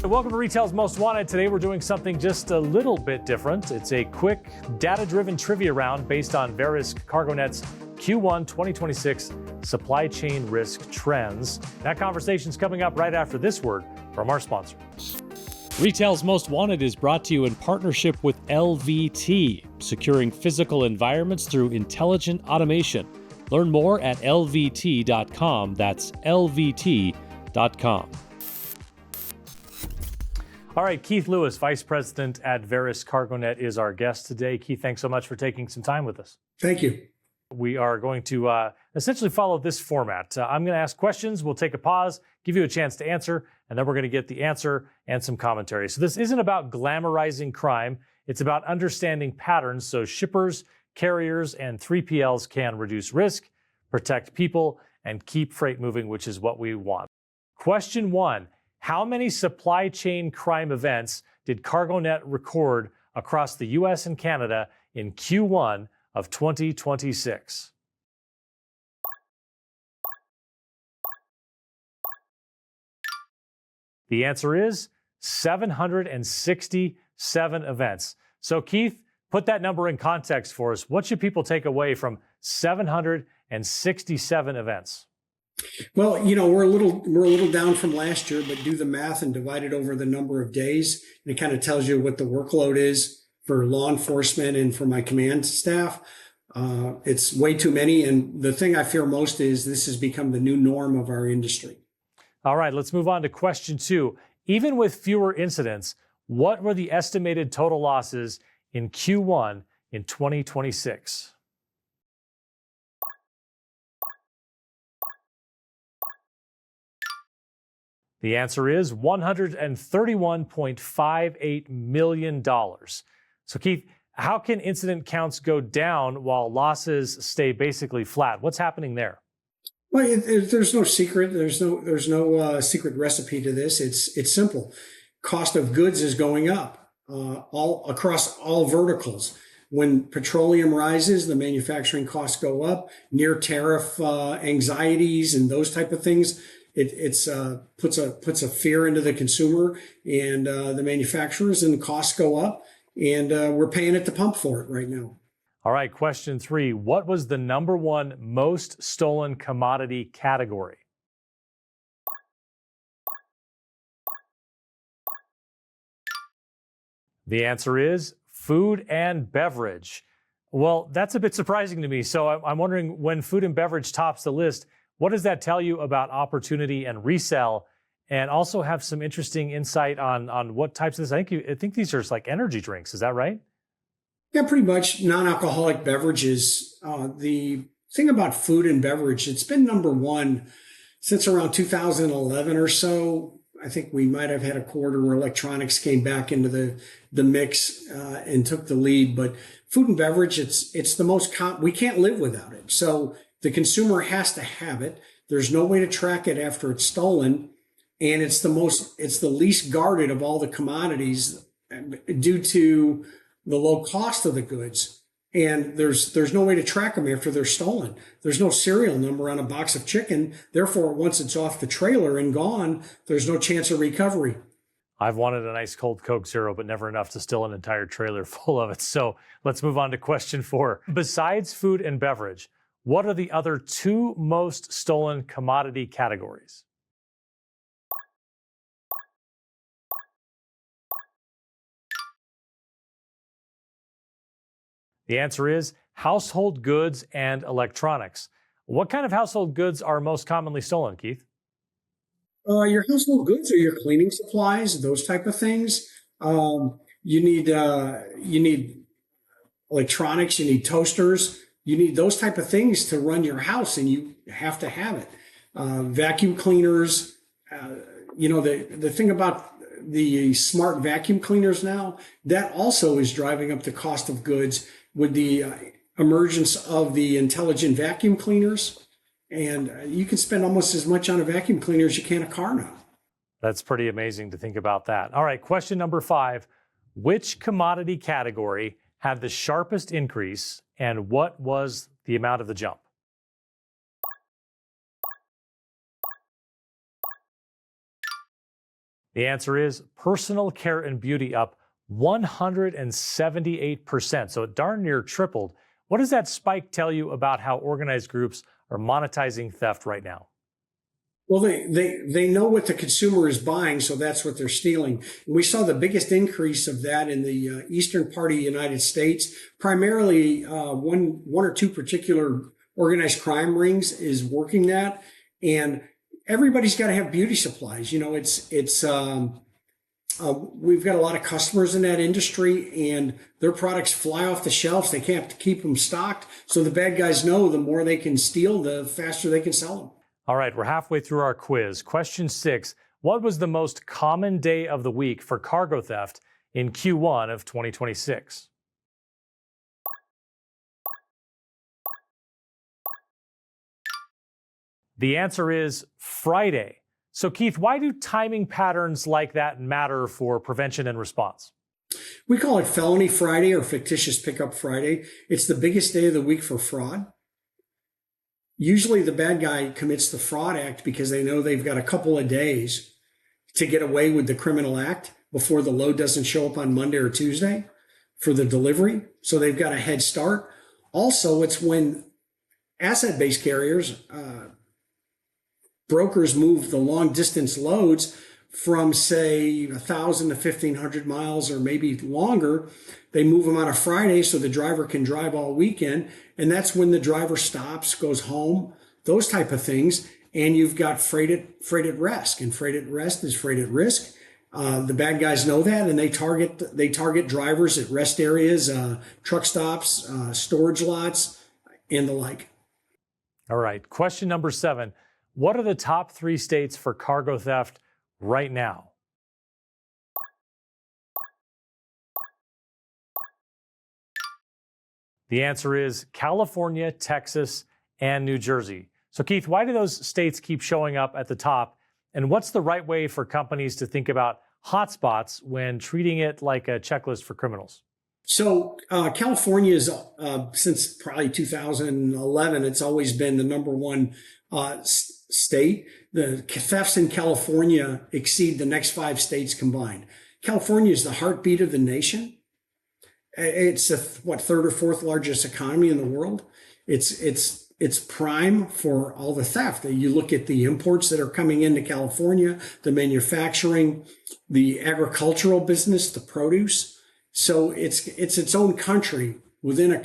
Welcome to Retail's Most Wanted. Today we're doing something just a little bit different. It's a quick, data-driven trivia round based on Verisk CargoNet's Q1 2026 supply chain risk trends. That conversation's coming up right after this word from our sponsor. Retail's Most Wanted is brought to you in partnership with LVT, securing physical environments through intelligent automation. Learn more at lvt.com. That's lvt.com. All right, Keith Lewis, Vice President at Verisk CargoNet, is our guest today. Keith, thanks so much for taking some time with us. Thank you. We are going to essentially follow this format. I'm going to ask questions. We'll take a pause, give you a chance to answer, and then we're going to get the answer and some commentary. So this isn't about glamorizing crime. It's about understanding patterns so shippers, carriers, and 3PLs can reduce risk, protect people, and keep freight moving, which is what we want. Question 1. How many supply chain crime events did CargoNet record across the U.S. and Canada in Q1 of 2026? The answer is 767 events. So Keith, put that number in context for us. What should people take away from 767 events? Well, we're a little down from last year, but do the math and divide it over the number of days, and it kind of tells you what the workload is for law enforcement and for my command staff. It's way too many, and the thing I fear most is this has become the new norm of our industry. All right, let's move on to question 2. Even with fewer incidents, what were the estimated total losses in Q1 in 2026? The answer is $131.58 million. So Keith, how can incident counts go down while losses stay basically flat? What's happening there? Well, there's no secret. There's no secret recipe to this. It's simple. Cost of goods is going up all across all verticals. When petroleum rises, the manufacturing costs go up. Near tariff anxieties and those type of things. It puts a fear into the consumer and the manufacturers, and the costs go up, and we're paying at the pump for it right now. All right, question 3. What was the number one most stolen commodity category? The answer is food and beverage. Well, that's a bit surprising to me. So I'm wondering, when food and beverage tops the list, what does that tell you about opportunity and resell? And also have some interesting insight on what types of this. I think these are like energy drinks. Is that right? Yeah, pretty much non-alcoholic beverages. The thing about food and beverage, it's been number one since around 2011 or so. I think we might have had a quarter where electronics came back into the mix and took the lead. But food and beverage, it's the most we can't live without it. So the consumer has to have it. There's no way to track it after it's stolen. And it's the least guarded of all the commodities due to the low cost of the goods. And there's no way to track them after they're stolen. There's no serial number on a box of chicken. Therefore, once it's off the trailer and gone, there's no chance of recovery. I've wanted a nice cold Coke Zero, but never enough to still an entire trailer full of it. So let's move on to question 4. Besides food and beverage, what are the other 2 most stolen commodity categories? The answer is household goods and electronics. What kind of household goods are most commonly stolen, Keith? Your household goods or your cleaning supplies, those type of things. You need electronics, you need toasters. You need those type of things to run your house, and you have to have it. Vacuum cleaners, the thing about the smart vacuum cleaners now, that also is driving up the cost of goods with the emergence of the intelligent vacuum cleaners. And you can spend almost as much on a vacuum cleaner as you can a car now. That's pretty amazing to think about that. All right, question number 5. Which commodity category had the sharpest increase, and what was the amount of the jump? The answer is personal care and beauty, up 178%. So it darn near tripled. What does that spike tell you about how organized groups are monetizing theft right now? Well, they know what the consumer is buying, so that's what they're stealing. And we saw the biggest increase of that in the eastern part of the United States. Primarily, one or two particular organized crime rings is working that, and everybody's got to have beauty supplies. You know, we've got a lot of customers in that industry, and their products fly off the shelves. They can't keep them stocked, so the bad guys know the more they can steal, the faster they can sell them. All right, we're halfway through our quiz. Question 6, what was the most common day of the week for cargo theft in Q1 of 2026? The answer is Friday. So Keith, why do timing patterns like that matter for prevention and response? We call it Felony Friday or Fictitious Pickup Friday. It's the biggest day of the week for fraud. Usually the bad guy commits the fraud act because they know they've got a couple of days to get away with the criminal act before the load doesn't show up on Monday or Tuesday for the delivery. So they've got a head start. Also, it's when asset-based carriers, brokers move the long distance loads from, say, 1,000 to 1,500 miles or maybe longer. They move them on a Friday so the driver can drive all weekend. And that's when the driver stops, goes home, those type of things. And you've got freight at rest, and freight at rest is freight at risk. The bad guys know that, and they target drivers at rest areas, truck stops, storage lots, and the like. All right. Question number 7. What are the top 3 states for cargo theft right now? The answer is California, Texas, and New Jersey. So Keith, why do those states keep showing up at the top? And what's the right way for companies to think about hotspots when treating it like a checklist for criminals? So California is, since probably 2011, it's always been the number one state. The thefts in California exceed the next 5 states combined. California is the heartbeat of the nation. It's the third or fourth largest economy in the world. It's prime for all the theft. You look at the imports that are coming into California, the manufacturing, the agricultural business, the produce. So it's its own country within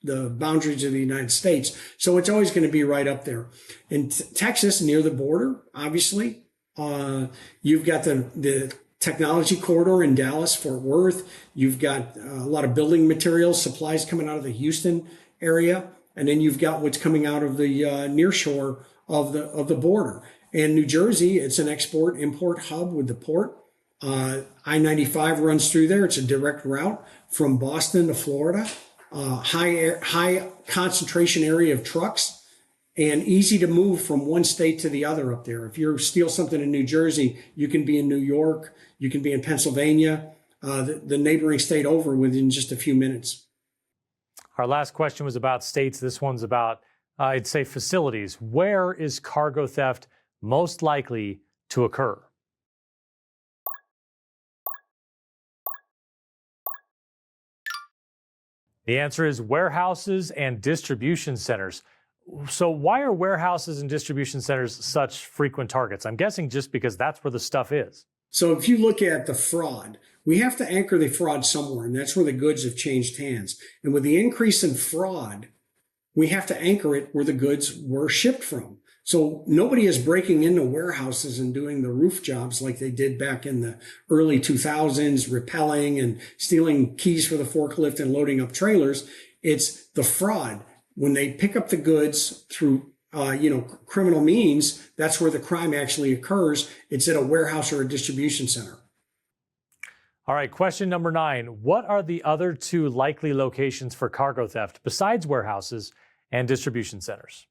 the boundaries of the United States. So it's always going to be right up there. In Texas, near the border, obviously, you've got the technology corridor in Dallas, Fort Worth. You've got a lot of building materials, supplies coming out of the Houston area. And then you've got what's coming out of the near shore of the border. And New Jersey, it's an export-import hub with the port. I-95 runs through there. It's a direct route from Boston to Florida. High concentration area of trucks, and easy to move from one state to the other up there. If you steal something in New Jersey, you can be in New York, you can be in Pennsylvania, the neighboring state over within just a few minutes. Our last question was about states. This one's about, I'd say, facilities. Where is cargo theft most likely to occur? The answer is warehouses and distribution centers. So why are warehouses and distribution centers such frequent targets? I'm guessing just because that's where the stuff is. So if you look at the fraud, we have to anchor the fraud somewhere, and that's where the goods have changed hands. And with the increase in fraud, we have to anchor it where the goods were shipped from. So nobody is breaking into warehouses and doing the roof jobs like they did back in the early 2000s, rappelling and stealing keys for the forklift and loading up trailers. It's the fraud. When they pick up the goods through, criminal means, that's where the crime actually occurs. It's at a warehouse or a distribution center. All right, question number 9. What are the other 2 likely locations for cargo theft besides warehouses and distribution centers?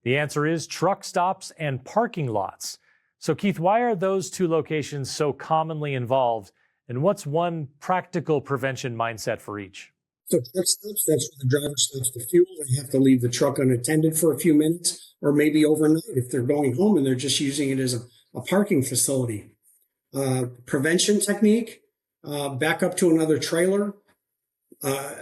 The answer is truck stops and parking lots. So Keith, why are those 2 locations so commonly involved? And what's one practical prevention mindset for each? So truck stops, that's where the driver stops to fuel. They have to leave the truck unattended for a few minutes or maybe overnight if they're going home and they're just using it as a parking facility. Prevention technique, back up to another trailer.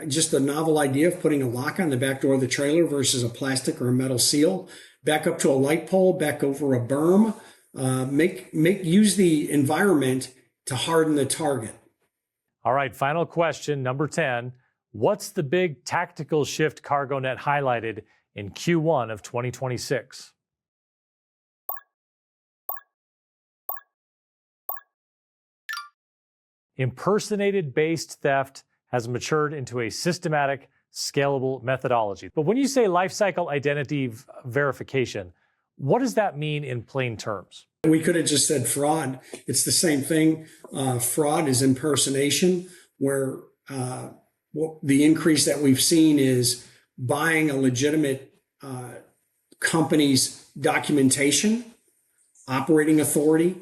Just a novel idea of putting a lock on the back door of the trailer versus a plastic or a metal seal. Back up to a light pole, back over a berm. Use the environment to harden the target. All right, final question, number 10. What's the big tactical shift CargoNet highlighted in Q1 of 2026? Impersonated-based theft has matured into a systematic, scalable methodology. But when you say lifecycle identity verification, what does that mean in plain terms? We could have just said fraud. It's the same thing. Fraud is impersonation, where the increase that we've seen is buying a legitimate company's documentation, operating authority,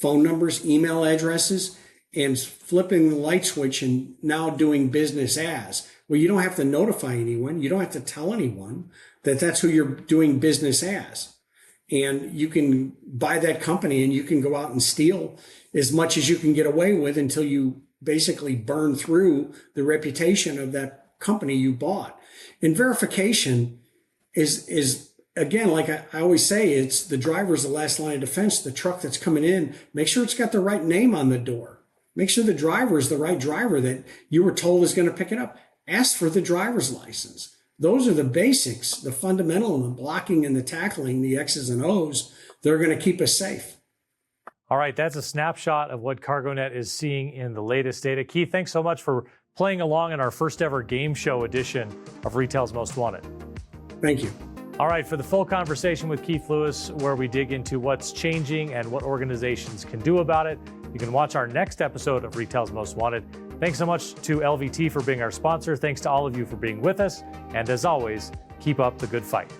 phone numbers, email addresses, and flipping the light switch and now doing business as. Well, you don't have to notify anyone. You don't have to tell anyone that that's who you're doing business as. And you can buy that company and you can go out and steal as much as you can get away with until you basically burn through the reputation of that company you bought. And verification is again, like I always say, it's the driver's the last line of defense. The truck that's coming in, make sure it's got the right name on the door. Make sure the driver is the right driver that you were told is going to pick it up. Ask for the driver's license. Those are the basics, the fundamental, and the blocking and the tackling, the X's and O's. They're going to keep us safe. All right, that's a snapshot of what CargoNet is seeing in the latest data. Keith, thanks so much for playing along in our first ever game show edition of Retail's Most Wanted. Thank you. All right, for the full conversation with Keith Lewis, where we dig into what's changing and what organizations can do about it, you can watch our next episode of Retail's Most Wanted. Thanks so much to LVT for being our sponsor. Thanks to all of you for being with us. And as always, keep up the good fight.